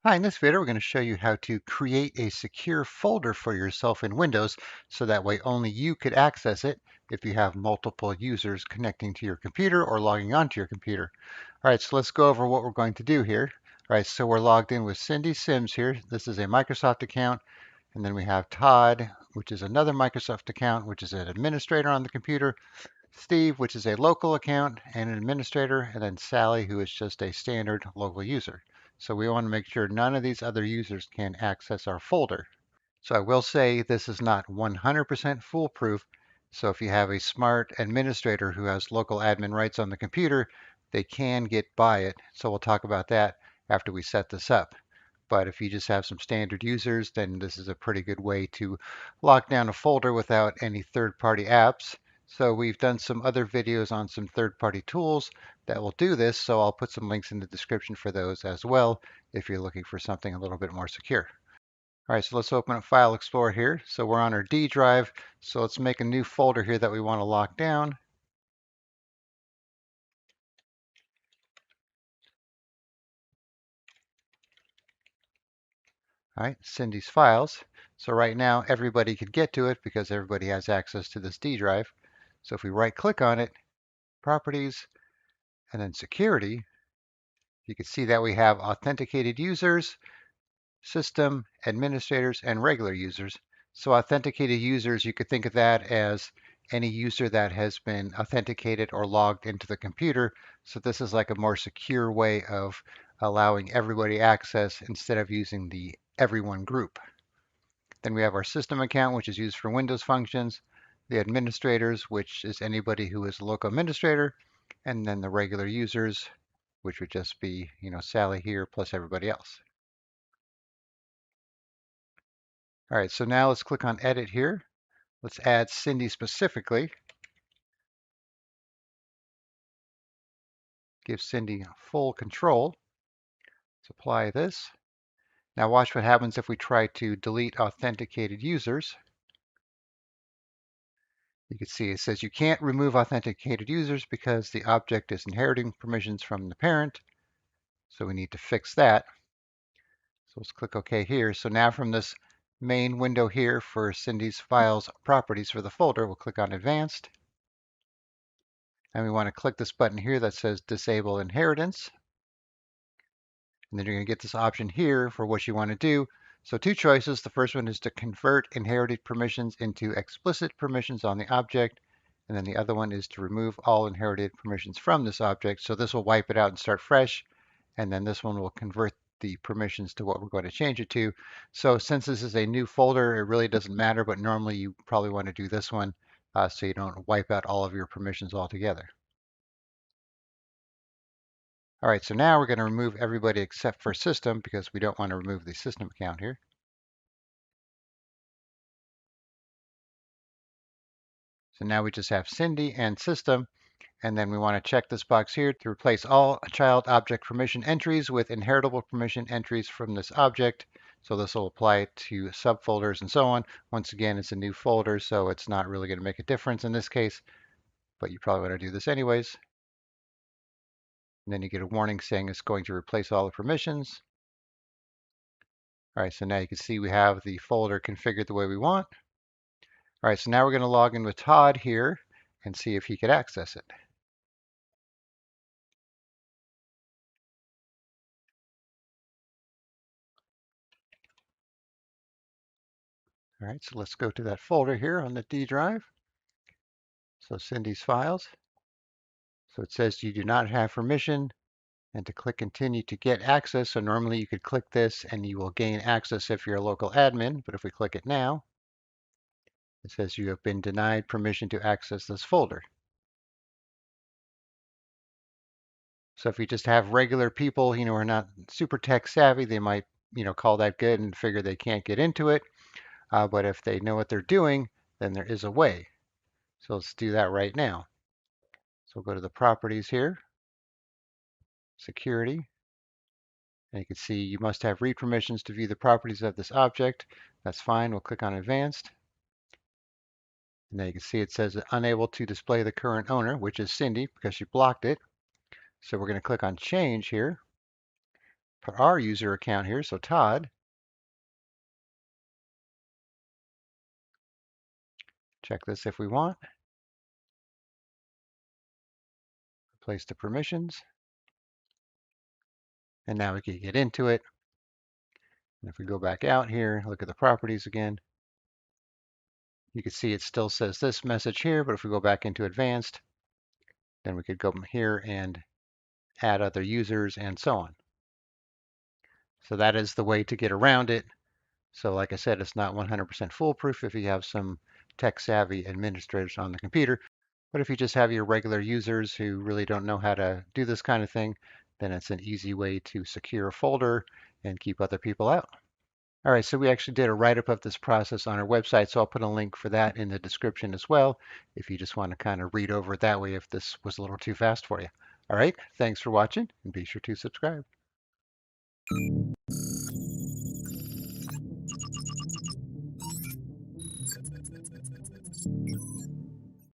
Hi, in this video, we're going to show you how to create a secure folder for yourself in Windows so that way only you could access it if you have multiple users connecting to your computer or logging onto your computer. All right, so let's go over what we're going to do here. All right, so we're logged in with Cindy Sims here. This is a Microsoft account. And then we have Todd, which is another Microsoft account, which is an administrator on the computer. Steve, which is a local account and an administrator, and then Sally, who is just a standard local user. So we want to make sure none of these other users can access our folder. So I will say this is not 100% foolproof. So if you have a smart administrator who has local admin rights on the computer, they can get by it. So we'll talk about that after we set this up. But if you just have some standard users, then this is a pretty good way to lock down a folder without any third-party apps. So we've done some other videos on some third-party tools that will do this. So I'll put some links in the description for those as well if you're looking for something a little bit more secure. All right, so let's open up File Explorer here. So we're on our D drive. So let's make a new folder here that we want to lock down. All right, Cindy's files. So right now everybody could get to it because everybody has access to this D drive. So if we right click on it, Properties, and then Security, you can see that we have authenticated users, system, administrators, and regular users. So authenticated users, you could think of that as any user that has been authenticated or logged into the computer. So this is like a more secure way of allowing everybody access instead of using the everyone group. Then we have our system account, which is used for Windows functions, the administrators, which is anybody who is a local administrator, and then the regular users, which would just be, Sally here plus everybody else. All right, so now let's click on Edit here. Let's add Cindy specifically. Give Cindy full control. Let's apply this. Now watch what happens if we try to delete authenticated users. You can see it says you can't remove authenticated users because the object is inheriting permissions from the parent. So we need to fix that. So let's click OK here. So now from this main window here for Cindy's files properties for the folder, we'll click on Advanced. And we want to click this button here that says Disable Inheritance. And then you're going to get this option here for what you want to do. So two choices. The first one is to convert inherited permissions into explicit permissions on the object. And then the other one is to remove all inherited permissions from this object. So this will wipe it out and start fresh. And then this one will convert the permissions to what we're going to change it to. So since this is a new folder, it really doesn't matter, but normally you probably want to do this one so you don't wipe out all of your permissions altogether. All right, so now we're going to remove everybody except for system because we don't want to remove the system account here. So now we just have Cindy and system, and then we want to check this box here to replace all child object permission entries with inheritable permission entries from this object. So this will apply to subfolders and so on. Once again, it's a new folder, so it's not really going to make a difference in this case, but you probably want to do this anyways. And then you get a warning saying it's going to replace all the permissions. All right, so now you can see we have the folder configured the way we want. All right, so now we're going to log in with Todd here and see if he could access it. All right, so let's go to that folder here on the D drive. So Cindy's files. So it says you do not have permission and to click continue to get access. So normally you could click this and you will gain access if you're a local admin. But if we click it now, it says you have been denied permission to access this folder. So if you just have regular people, who are not super tech savvy, they might, call that good and figure they can't get into it. But if they know what they're doing, then there is a way. So let's do that right now. So we'll go to the properties here, security, and you can see you must have read permissions to view the properties of this object. That's fine. We'll click on advanced. And then you can see it says unable to display the current owner, which is Cindy because she blocked it. So we're going to click on change here. put our user account here, so Todd. Check this if we want. Replace the permissions. And now we can get into it. And if we go back out here, look at the properties again, you can see it still says this message here, but if we go back into advanced, then we could go here and add other users and so on. So that is the way to get around it. So like I said, it's not 100% foolproof if you have some tech savvy administrators on the computer. But if you just have your regular users who really don't know how to do this kind of thing, then it's an easy way to secure a folder and keep other people out. All right, so we actually did a write-up of this process on our website, so I'll put a link for that in the description as well if you just want to kind of read over it that way if this was a little too fast for you. All right, thanks for watching, and be sure to subscribe.